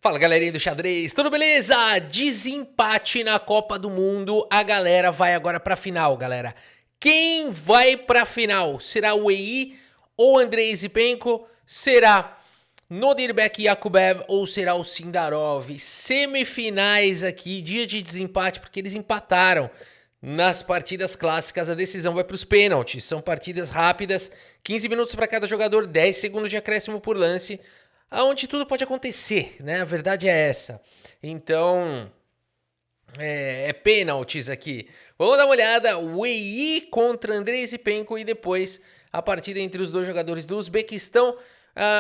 Fala galerinha do xadrez, tudo beleza? Desempate na Copa do Mundo, a galera vai agora pra final, galera. Quem vai pra final? Será o Wei ou Andrei Zipenko? Será Nodirbek Yakubev ou será o Sindarov? Semifinais aqui, dia de desempate, porque eles empataram nas partidas clássicas. A decisão vai para os pênaltis, são partidas rápidas, 15 minutos para cada jogador, 10 segundos de acréscimo por lance, aonde tudo pode acontecer, né? A verdade é essa. Então, é pênaltis aqui. Vamos dar uma olhada. Wei contra Andrei Zipenko e depois a partida entre os dois jogadores do Uzbequistão.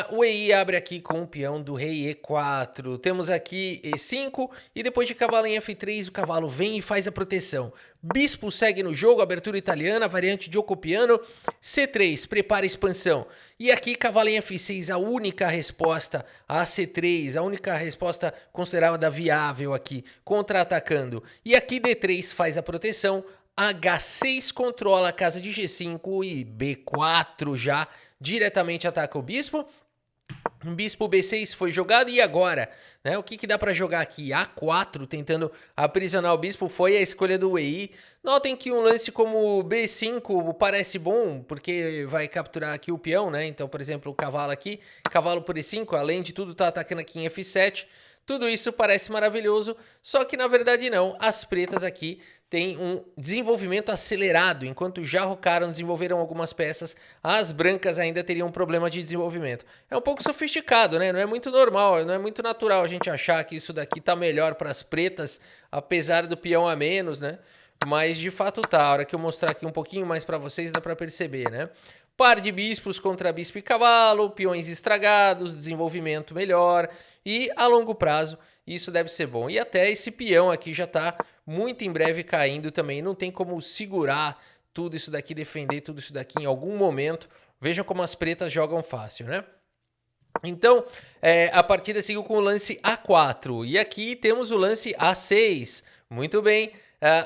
O Wei abre aqui com o peão do rei E4. Temos aqui E5 e depois de cavalo em F3 o cavalo vem e faz a proteção. Bispo segue no jogo, abertura italiana, variante de Ocopiano. C3, prepara a expansão. E aqui cavalo em F6, a única resposta a C3, a única resposta considerada viável aqui, contra-atacando. E aqui D3 faz a proteção. H6 controla a casa de G5 e B4 já diretamente ataca o bispo. O bispo B6 foi jogado e agora, né? O que dá para jogar aqui? A4 tentando aprisionar o bispo foi a escolha do Wei. Notem que um lance como B5 parece bom porque vai capturar aqui o peão, né? Então, por exemplo, o cavalo aqui, cavalo por E5, além de tudo tá atacando aqui em F7. Tudo isso parece maravilhoso, só que na verdade não. As pretas aqui têm um desenvolvimento acelerado, enquanto já rocaram, desenvolveram algumas peças, as brancas ainda teriam um problema de desenvolvimento. É um pouco sofisticado, né? Não é muito normal, não é muito natural a gente achar que isso daqui tá melhor para as pretas, apesar do peão a menos, né? Mas de fato tá. A hora que eu mostrar aqui um pouquinho mais para vocês dá para perceber, né? Par de bispos contra bispo e cavalo, peões estragados, desenvolvimento melhor e a longo prazo isso deve ser bom. E até esse peão aqui já está muito em breve caindo também, não tem como segurar tudo isso daqui, defender tudo isso daqui em algum momento. Vejam como as pretas jogam fácil, né? Então, a partida seguiu com o lance A4 e aqui temos o lance A6. Muito bem.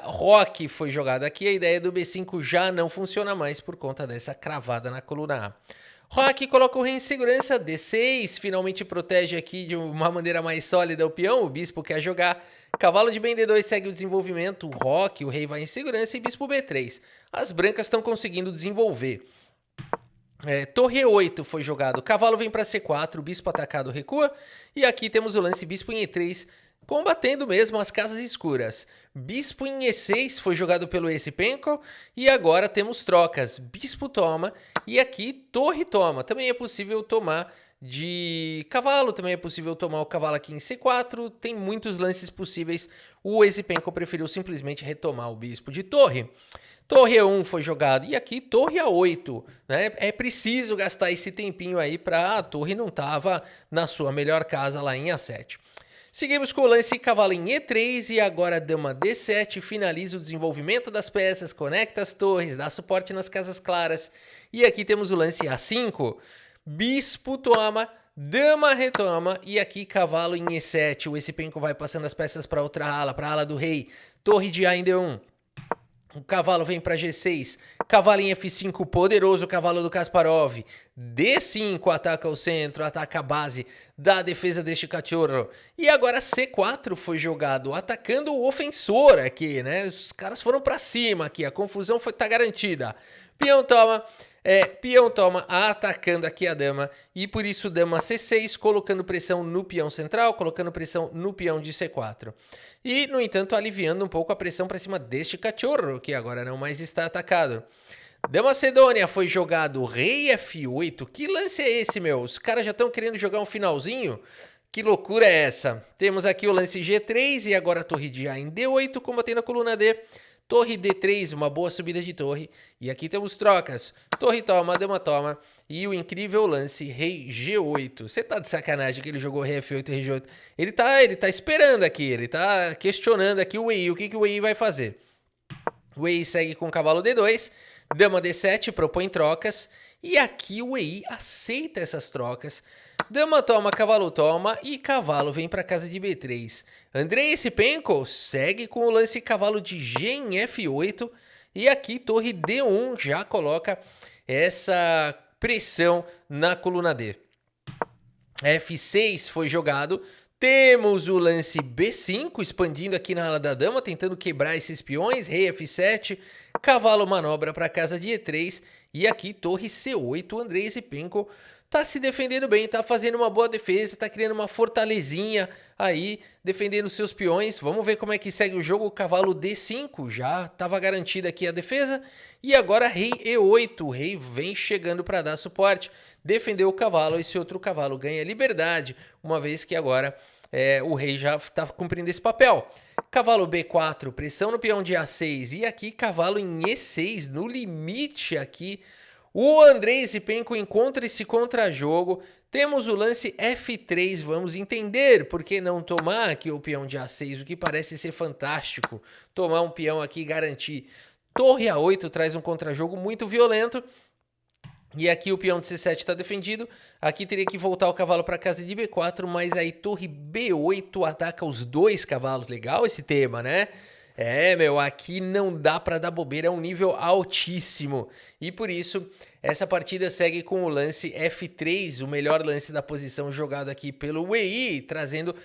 Roque foi jogado aqui, a ideia do B5 já não funciona mais por conta dessa cravada na coluna A. Roque coloca o rei em segurança, D6, finalmente protege aqui de uma maneira mais sólida o peão, o bispo quer jogar. Cavalo de bem D2 segue o desenvolvimento, Roque, o rei vai em segurança e bispo B3. As brancas estão conseguindo desenvolver. Torre E8 foi jogado, cavalo vem para C4, bispo atacado recua. E aqui temos o lance bispo em E3, combatendo mesmo as casas escuras. Bispo em E6 foi jogado pelo Zipenko e agora temos trocas. Bispo toma e aqui torre toma. Também é possível tomar de cavalo, também é possível tomar o cavalo aqui em C4. Tem muitos lances possíveis. O Zipenko preferiu simplesmente retomar o bispo de torre. Torre E1 foi jogado e aqui torre A8, né? É preciso gastar esse tempinho aí para a torre não estava na sua melhor casa lá em A7. Seguimos com o lance cavalo em E3 e agora dama D7, finaliza o desenvolvimento das peças, conecta as torres, dá suporte nas casas claras. E aqui temos o lance A5, bispo toma, dama retoma e aqui cavalo em E7. O Zipenko vai passando as peças para outra ala, para a ala do rei, torre de A em D1. O cavalo vem para G6, cavalo em F5, poderoso cavalo do Kasparov. D5 ataca o centro, ataca a base da defesa deste cachorro. E agora C4 foi jogado, atacando o ofensor aqui, né? Os caras foram para cima aqui, a confusão tá garantida. Peão toma, atacando aqui a dama, e por isso dama C6, colocando pressão no peão central, colocando pressão no peão de C4. E, no entanto, aliviando um pouco a pressão para cima deste cachorro, que agora não mais está atacado. Dama Macedônia foi jogado, rei F8, que lance é esse, meu? Os caras já estão querendo jogar um finalzinho? Que loucura é essa? Temos aqui o lance G3 e agora a torre de A em D8, combatendo a coluna D. Torre D3, uma boa subida de torre. E aqui temos trocas. Torre toma, dama toma. E o incrível lance rei G8. Você tá de sacanagem que ele jogou rei F8 e rei G8. Ele tá esperando aqui. Ele tá questionando aqui o Wei. O que o Wei vai fazer? O Wei segue com cavalo D2. Dama D7 propõe trocas. E aqui o Wei aceita essas trocas. Dama toma, cavalo toma e cavalo vem para casa de B3. Andrei Zipenko segue com o lance cavalo de G em F8 e aqui torre D1 já coloca essa pressão na coluna D. F6 foi jogado, Temos o lance B5, expandindo aqui na ala da dama, tentando quebrar esses peões, rei F7, cavalo manobra para casa de E3, e aqui torre C8, o Andrei Zipenko tá se defendendo bem, tá fazendo uma boa defesa, tá criando uma fortalezinha aí, defendendo seus peões. Vamos ver como é que segue o jogo. O cavalo D5 já estava garantida aqui a defesa. E agora rei E8, o rei vem chegando para dar suporte. Defendeu o cavalo, esse outro cavalo ganha liberdade, uma vez que agora o rei já está cumprindo esse papel. Cavalo B4, pressão no peão de A6 e aqui cavalo em E6, no limite aqui. O Andrei Zipenko encontra esse contra-jogo. Temos o lance F3, vamos entender por que não tomar aqui o peão de A6, o que parece ser fantástico. Tomar um peão aqui e garantir. Torre A8 traz um contra-jogo muito violento. E aqui o peão de C7 está defendido. Aqui teria que voltar o cavalo para casa de B4, mas aí torre B8 ataca os dois cavalos. Legal esse tema, né? Meu, aqui não dá para dar bobeira, é um nível altíssimo. E por isso, essa partida segue com o lance F3, o melhor lance da posição jogado aqui pelo Wei, trazendo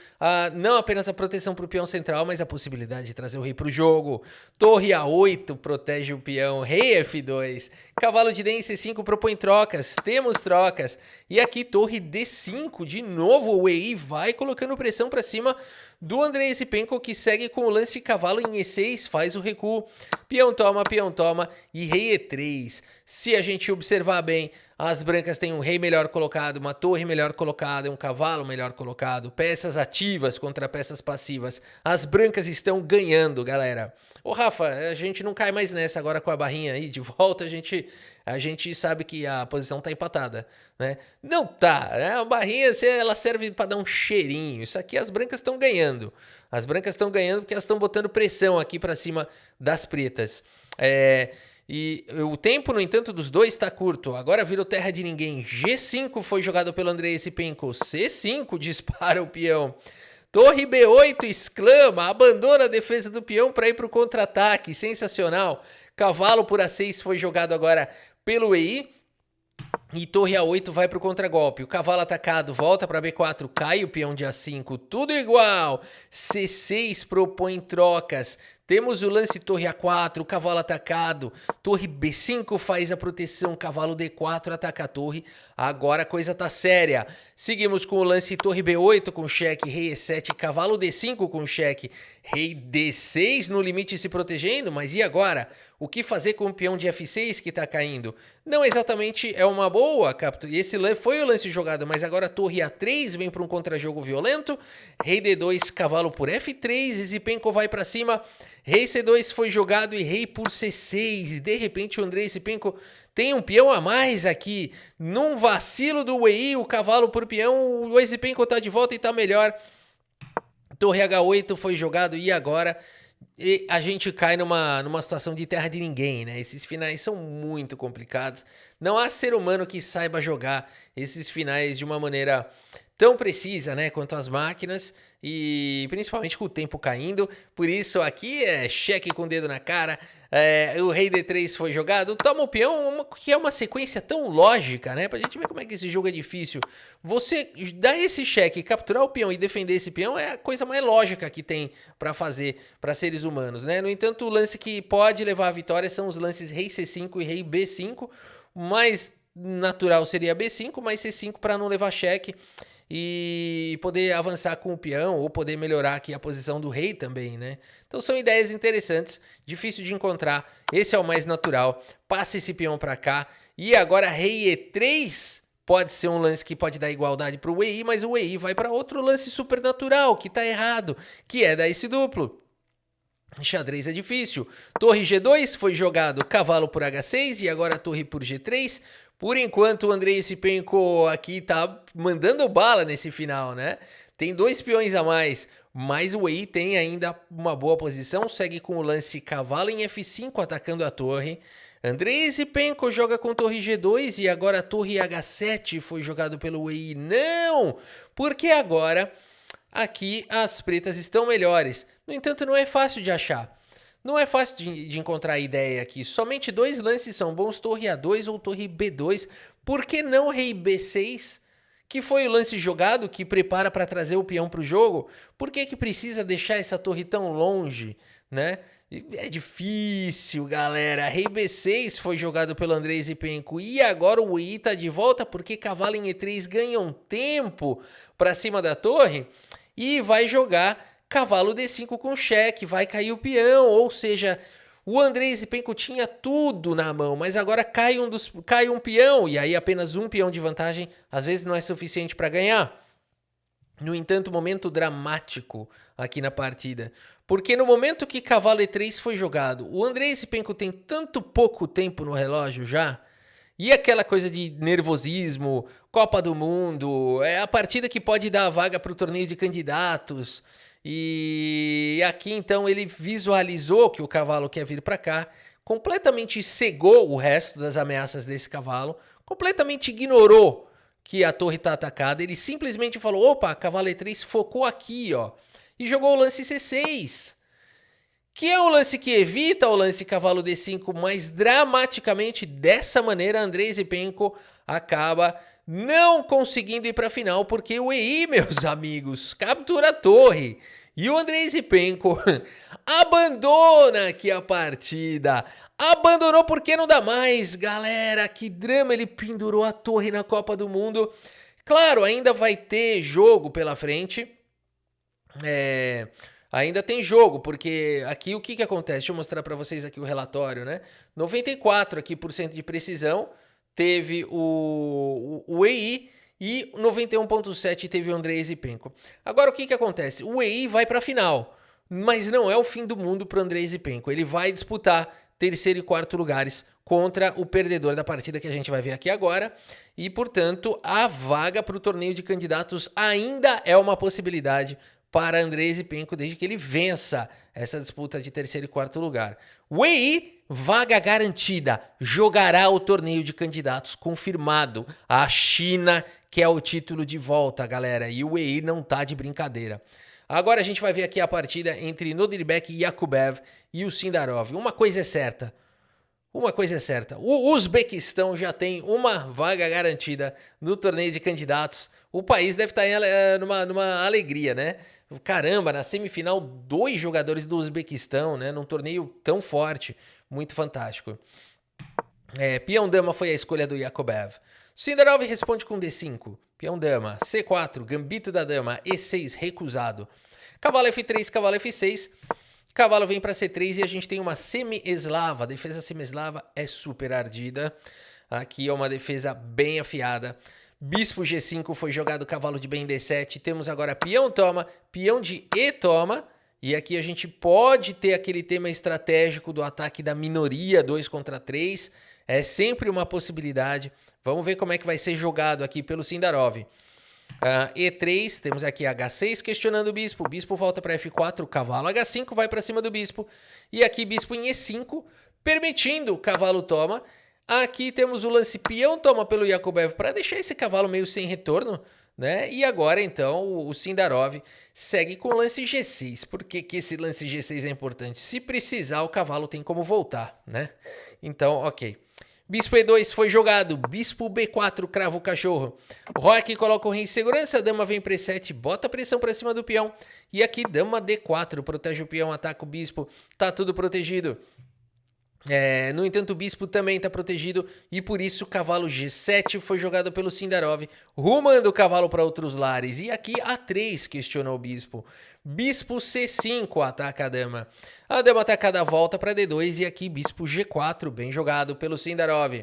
não apenas a proteção para o peão central, mas a possibilidade de trazer o rei para o jogo. Torre A8 protege o peão, rei F2, cavalo de D em C5 propõe trocas, temos trocas. E aqui torre D5, de novo o Wei vai colocando pressão para cima do Andrei Zipenko, que segue com o lance cavalo em E6, faz o recuo, peão toma e rei E3. Se a gente observar bem, as brancas têm um rei melhor colocado, uma torre melhor colocada, um cavalo melhor colocado, peças ativas contra peças passivas. As brancas estão ganhando, galera. Ô Rafa, a gente não cai mais nessa agora com a barrinha aí de volta, a gente sabe que a posição tá empatada, né? Não tá, né? A barrinha ela serve para dar um cheirinho. Isso aqui as brancas estão ganhando. As brancas estão ganhando porque elas estão botando pressão aqui para cima das pretas. E o tempo, no entanto, dos dois está curto. Agora virou terra de ninguém. G5 foi jogado pelo Andrei Zipenko. C5 dispara o peão. Torre B8 exclama, abandona a defesa do peão para ir para o contra-ataque. Sensacional. Cavalo por A6 foi jogado agora pelo Wei. E torre A8 vai para o contragolpe. O cavalo atacado volta para B4, cai o peão de A5, tudo igual. C6 propõe trocas. Temos o lance torre A4, o cavalo atacado. Torre B5 faz a proteção, cavalo D4 ataca a torre. Agora a coisa tá séria. Seguimos com o lance torre B8 com cheque, rei E7, cavalo D5 com cheque, rei D6 no limite se protegendo. Mas e agora? O que fazer com o peão de F6 que tá caindo? Não exatamente é uma boa captura. Esse foi o lance jogado, mas agora torre A3 vem para um contra-jogo violento. Rei D2, cavalo por F3, Zipenko vai para cima. Rei C2 foi jogado e rei por C6. E de repente o Andrei Zipenko tem um peão a mais aqui. Num vacilo do Wei, o cavalo por peão, o Zipenko tá de volta e tá melhor. Torre H8 foi jogado e agora a gente cai numa situação de terra de ninguém, né? Esses finais são muito complicados. Não há ser humano que saiba jogar esses finais de uma maneira tão precisa, né, quanto as máquinas, e principalmente com o tempo caindo. Por isso aqui é cheque com o dedo na cara. O rei D3 foi jogado, toma o peão, que é uma sequência tão lógica, né, pra gente ver como é que esse jogo é difícil. Você dar esse cheque, capturar o peão e defender esse peão é a coisa mais lógica que tem pra fazer para seres humanos, né. No entanto, o lance que pode levar à vitória são os lances rei C5 e rei B5, mais natural seria B5, mas C5 para não levar cheque e poder avançar com o peão ou poder melhorar aqui a posição do rei também, né? Então são ideias interessantes, difícil de encontrar. Esse é o mais natural. Passa esse peão para cá e agora rei E3 pode ser um lance que pode dar igualdade para o Wei, mas o Wei vai para outro lance supernatural que tá errado, que é dar esse duplo. Xadrez é difícil. Torre G2 foi jogado, cavalo por H6 e agora torre por G3. Por enquanto o Andrei Zipenko aqui tá mandando bala nesse final, né? Tem dois peões a mais, mas o Wei tem ainda uma boa posição. Segue com o lance cavalo em F5 atacando a torre. Andrei Zipenko joga com torre G2 e agora a torre H7 foi jogado pelo Wei. Não! Porque agora aqui as pretas estão melhores. No entanto, não é fácil de achar. Não é fácil de encontrar ideia aqui. Somente dois lances são bons, torre A2 ou torre B2. Por que não rei B6? que foi o lance jogado que prepara para trazer o peão para o jogo. Por que precisa deixar essa torre tão longe, né? É difícil, galera. Rei B6 foi jogado pelo Andrei Zipenko e agora o EI tá de volta porque cavalo em E3 ganha um tempo para cima da torre e vai jogar cavalo D5 com cheque, vai cair o peão, ou seja, o Andrei Zipenko tinha tudo na mão, mas agora cai um peão e aí apenas um peão de vantagem às vezes não é suficiente para ganhar. No entanto, momento dramático aqui na partida. Porque no momento que cavalo E3 foi jogado, o Andrei Zipenko tem tanto pouco tempo no relógio já, e aquela coisa de nervosismo, Copa do Mundo, é a partida que pode dar a vaga para o torneio de candidatos. E aqui então ele visualizou que o cavalo quer vir para cá, completamente cegou o resto das ameaças desse cavalo, completamente ignorou que a torre está atacada, ele simplesmente falou, opa, cavalo E3 focou aqui, ó, e jogou o lance C6, que é o lance que evita o lance cavalo D5, mas dramaticamente dessa maneira Andrei Zipenko acaba não conseguindo ir para a final, porque o EI, meus amigos, captura a torre. E o Andrei Zipenko abandona aqui a partida. Abandonou porque não dá mais, galera. Que drama, ele pendurou a torre na Copa do Mundo. Claro, ainda vai ter jogo pela frente. Ainda tem jogo, porque aqui o que acontece? Deixa eu mostrar para vocês aqui o relatório, né? 94% aqui por cento de precisão teve o EI e 91,7% teve o Andrei Zipenko. Agora o que acontece? O EI vai para a final, mas não é o fim do mundo para o Andrei Zipenko. Ele vai disputar terceiro e quarto lugares contra o perdedor da partida que a gente vai ver aqui agora. E, portanto, a vaga para o torneio de candidatos ainda é uma possibilidade para Andrei Zipenko, desde que ele vença essa disputa de terceiro e quarto lugar. O EI, vaga garantida, jogará o torneio de candidatos confirmado. A China quer o título de volta, galera, e o EI não tá de brincadeira. Agora a gente vai ver aqui a partida entre Nodirbek e Yakubev e o Sindarov. Uma coisa é certa. O Uzbequistão já tem uma vaga garantida no torneio de candidatos. O país deve estar numa alegria, né? Caramba, na semifinal, 2 jogadores do Uzbequistão, né? Num torneio tão forte. Muito fantástico. Peão-dama foi a escolha do Yakubev. Sindarov responde com D5. Peão-dama, C4, gambito da dama, E6, recusado. Cavalo F3, cavalo F6. Cavalo vem para C3 e a gente tem uma semi-eslava. A defesa semi-eslava é super ardida. Aqui é uma defesa bem afiada. Bispo G5 foi jogado, cavalo de bem D7. Temos agora peão toma, peão de E toma. E aqui a gente pode ter aquele tema estratégico do ataque da minoria 2 contra 3. É sempre uma possibilidade. Vamos ver como é que vai ser jogado aqui pelo Sindarov. E3, temos aqui H6 questionando o bispo. O bispo volta para F4, cavalo H5 vai para cima do bispo. E aqui bispo em E5, permitindo o cavalo toma. Aqui temos o lance peão toma pelo Yakubev para deixar esse cavalo meio sem retorno, né? E agora então o Sindarov segue com o lance G6. Por que esse lance G6 é importante? Se precisar, o cavalo tem como voltar, né? Então, ok. Bispo E2 foi jogado, bispo B4, crava o cachorro. Roque coloca o rei em segurança, dama vem para E7, bota pressão para cima do peão. E aqui dama D4, protege o peão, ataca o bispo, tá tudo protegido. No entanto, o bispo também está protegido e por isso o cavalo G7 foi jogado pelo Sindarov, rumando o cavalo para outros lares. E aqui A3 questionou o bispo. Bispo C5 ataca a dama atacada volta para D2 e aqui bispo G4, bem jogado pelo Sindarov.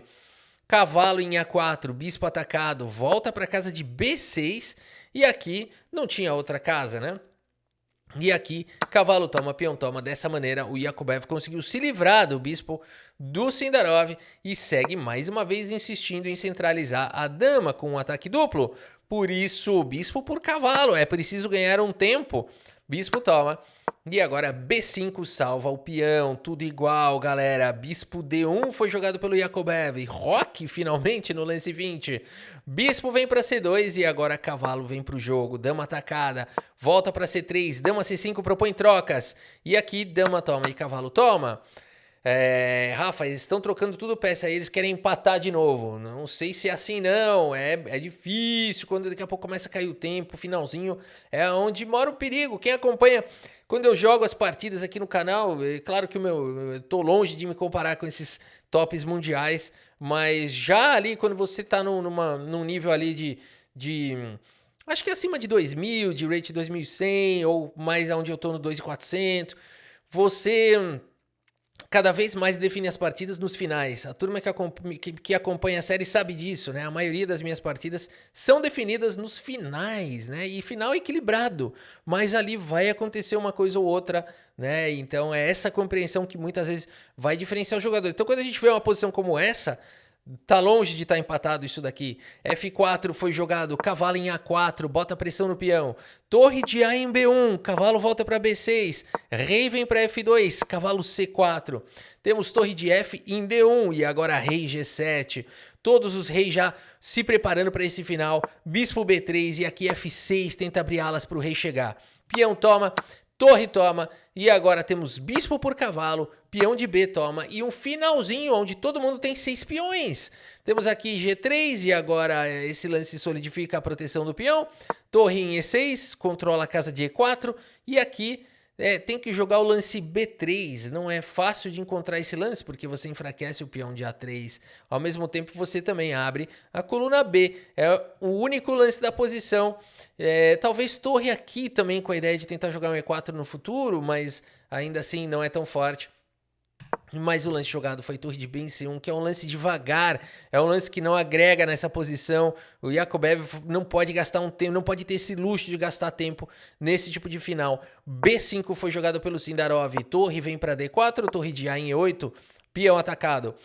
Cavalo em A4, bispo atacado, volta para casa de B6 e aqui não tinha outra casa, né? E aqui, cavalo toma, peão toma. Dessa maneira, o Yakubev conseguiu se livrar do bispo do Sindarov e segue mais uma vez insistindo em centralizar a dama com um ataque duplo. Por isso, bispo por cavalo, é preciso ganhar um tempo. Bispo toma. E agora B5 salva o peão, tudo igual, galera. Bispo D1 foi jogado pelo Yakubev. Roque finalmente no lance 20. Bispo vem para C2 e agora cavalo vem para o jogo. Dama atacada, volta para C3. Dama C5 propõe trocas. E aqui dama toma e cavalo toma. Rafa, eles estão trocando tudo peça aí, eles querem empatar de novo. Não sei se é assim não, é difícil, quando daqui a pouco começa a cair o tempo, o finalzinho é onde mora o perigo. Quem acompanha, quando eu jogo as partidas aqui no canal, é claro que eu tô longe de me comparar com esses tops mundiais, mas já ali quando você tá num nível ali de acho que acima de 2000, de rate 2100 ou mais aonde eu tô no 2400, você cada vez mais define as partidas nos finais. A turma que acompanha a série sabe disso, né? A maioria das minhas partidas são definidas nos finais, né? E final equilibrado, mas ali vai acontecer uma coisa ou outra, né? Então é essa compreensão que muitas vezes vai diferenciar o jogador. Então quando a gente vê uma posição como essa, tá longe de estar empatado isso daqui. F4 foi jogado, cavalo em A4, bota pressão no peão. Torre de A em B1, cavalo volta para B6. Rei vem para F2, cavalo C4. Temos torre de F em D1 e agora rei G7. Todos os reis já se preparando para esse final. Bispo B3 e aqui F6 tenta abrir alas para o rei chegar. Peão toma. Torre toma, e agora temos bispo por cavalo, peão de B toma, e um finalzinho onde todo mundo tem 6 peões. Temos aqui G3, e agora esse lance solidifica a proteção do peão. Torre em E6, controla a casa de E4, e aqui tem que jogar o lance B3. Não é fácil de encontrar esse lance, porque você enfraquece o peão de A3. Ao mesmo tempo, você também abre a coluna B. É o único lance da posição. Talvez torre aqui também, com a ideia de tentar jogar um E4 no futuro, mas ainda assim não é tão forte. Mas o lance jogado foi torre de B em C1, que é um lance devagar, é um lance que não agrega nessa posição. O Yakobev não pode gastar um tempo, não pode ter esse luxo de gastar tempo nesse tipo de final. B5 foi jogado pelo Sindarov, torre vem para D4, torre de A em E8, peão atacado.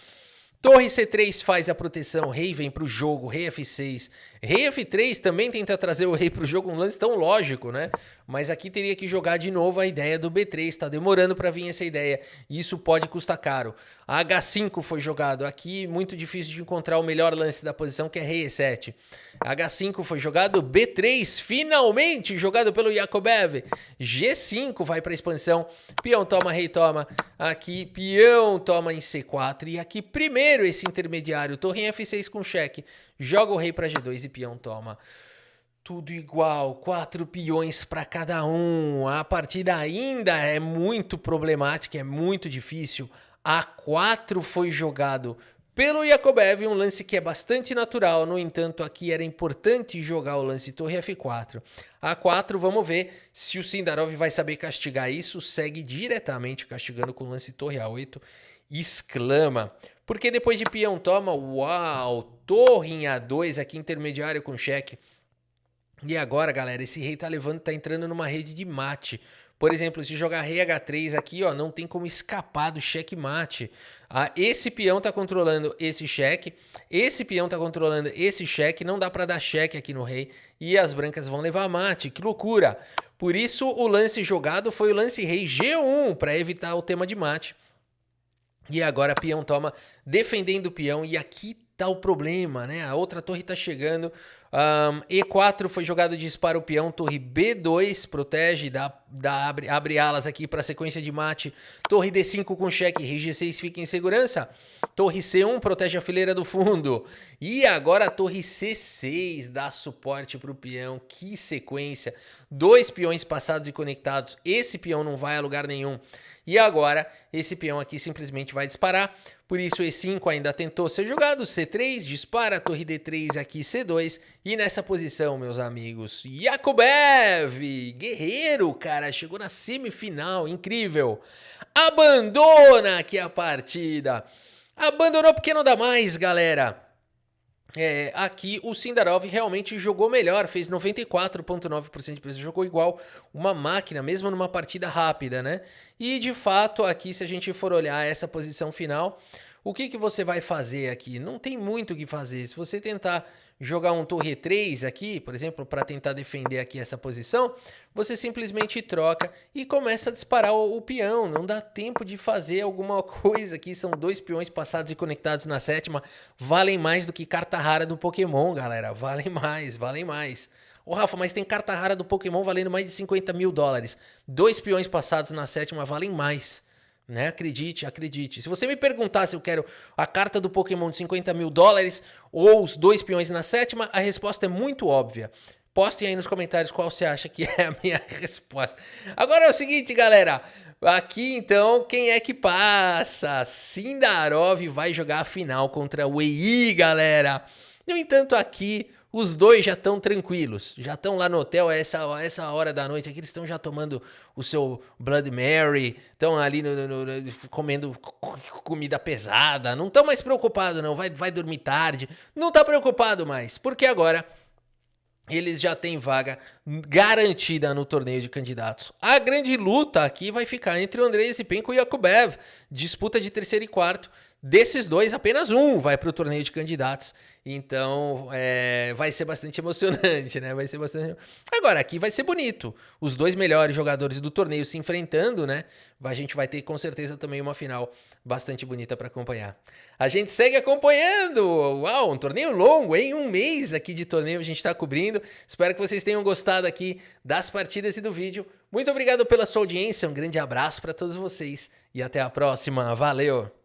Torre C3 faz a proteção, rei vem pro jogo, rei F6. Rei F3 também tenta trazer o rei pro jogo, um lance tão lógico, né? Mas aqui teria que jogar de novo a ideia do B3, tá demorando para vir essa ideia. E isso pode custar caro. A H5 foi jogado aqui, muito difícil de encontrar o melhor lance da posição, que é rei E7. H5 foi jogado, B3 finalmente jogado pelo Yakobev. G5 vai para expansão, peão toma, rei toma. Aqui peão toma em C4 e aqui primeiro esse intermediário, torre em F6 com cheque. Joga o rei para G2 e peão toma. Tudo igual, 4 peões para cada um. A partida ainda é muito problemática, é muito difícil. A4 foi jogado pelo Yakobev, um lance que é bastante natural. No entanto, aqui era importante jogar o lance torre F4. A4, vamos ver se o Sindarov vai saber castigar isso. Segue diretamente castigando com o lance torre A8. Exclama. Porque depois de peão toma, uau, torre em A2, aqui intermediário com cheque. E agora, galera, esse rei tá entrando numa rede de mate. Por exemplo, se jogar rei H3 aqui, ó, não tem como escapar do cheque-mate. Esse peão tá controlando esse cheque, esse peão tá controlando esse cheque, não dá para dar cheque aqui no rei, e as brancas vão levar mate, que loucura! Por isso, o lance jogado foi o lance rei G1, para evitar o tema de mate. E agora peão toma, defendendo o peão, e aqui tá o problema, né? A outra torre tá chegando. E4 foi jogado, dispara o peão, torre B2 protege, abre alas aqui para sequência de mate. Torre D5 com cheque, rei G6 fica em segurança. Torre C1 protege a fileira do fundo. E agora a torre C6 dá suporte para o peão. Que sequência! 2 peões passados e conectados. Esse peão não vai a lugar nenhum. E agora esse peão aqui simplesmente vai disparar. Por isso E5 ainda tentou ser jogado. C3 dispara, torre D3 aqui C2. E nessa posição, meus amigos, Yakobev, guerreiro, cara, chegou na semifinal, incrível. Abandona aqui a partida. Abandonou porque não dá mais, galera. Aqui o Sindarov realmente jogou melhor, fez 94,9% de preço, jogou igual uma máquina, mesmo numa partida rápida, né? E de fato, aqui se a gente for olhar essa posição final, o que você vai fazer aqui? Não tem muito o que fazer. Se você tentar jogar um torre 3 aqui, por exemplo, para tentar defender aqui essa posição, você simplesmente troca e começa a disparar o peão. Não dá tempo de fazer alguma coisa aqui. São 2 peões passados e conectados na sétima. Valem mais do que carta rara do Pokémon, galera. Valem mais, valem mais. Ô, Rafa, mas tem carta rara do Pokémon valendo mais de $50 mil. 2 peões passados na sétima valem mais. né? Acredite, acredite. Se você me perguntar se eu quero a carta do Pokémon de $50 mil ou os 2 peões na 7ª, a resposta é muito óbvia. Postem aí nos comentários qual você acha que é a minha resposta. Agora é o seguinte, galera. Aqui, então, quem é que passa? Sindarov vai jogar a final contra o EI, galera. No entanto, aqui, os dois já estão tranquilos. Já estão lá no hotel, essa hora da noite. Aqui eles estão já tomando o seu Blood Mary. Estão ali comendo comida pesada. Não estão mais preocupados, não. Vai dormir tarde. Não está preocupado mais. Porque agora eles já têm vaga garantida no torneio de candidatos. A grande luta aqui vai ficar entre o Andrei Zipenko e o Yakubev. Disputa de terceiro e quarto. Desses dois, apenas um vai para o torneio de candidatos. Então, vai ser bastante emocionante, né? Vai ser bastante... Agora, aqui vai ser bonito. Os dois melhores jogadores do torneio se enfrentando, né? A gente vai ter, com certeza, também uma final bastante bonita para acompanhar. A gente segue acompanhando. Uau, um torneio longo, hein? Um mês aqui de torneio a gente está cobrindo. Espero que vocês tenham gostado aqui das partidas e do vídeo. Muito obrigado pela sua audiência. Um grande abraço para todos vocês. E até a próxima. Valeu!